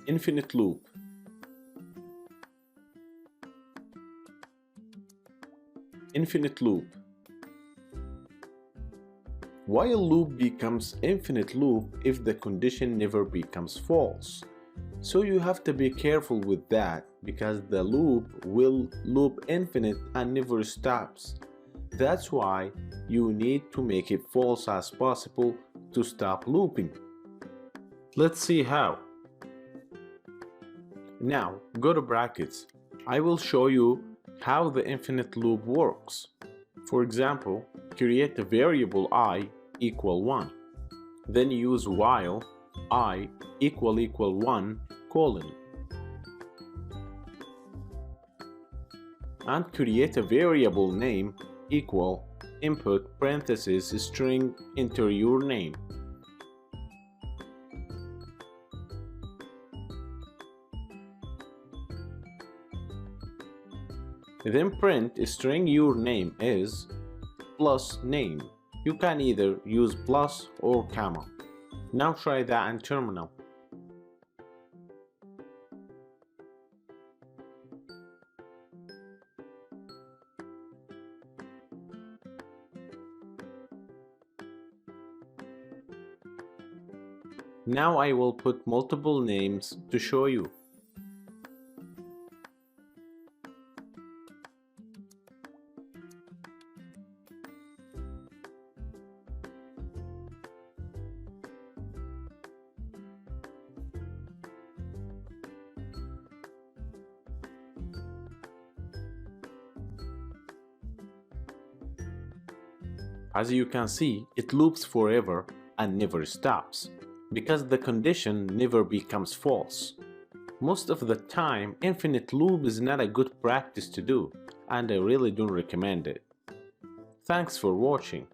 Infinite loop. Infinite loop. While loop becomes infinite loop if the condition never becomes false. So you have to be careful with that because the loop will loop infinite and never stops. That's why you need to make it false as possible to stop looping. Let's see how. Now go to brackets. I will show you how the infinite loop works. For example, create a variable I equal 1. Then use while I equal 1 colon. And create a variable name equal input parenthesis string enter your name. Then print string your name is plus name. You can either use plus or comma. Now try that in terminal. Now I will put multiple names to show you. As you can see, it loops forever and never stops, because the condition never becomes false. Most of the time, infinite loop is not a good practice to do, and I really don't recommend it. Thanks for watching.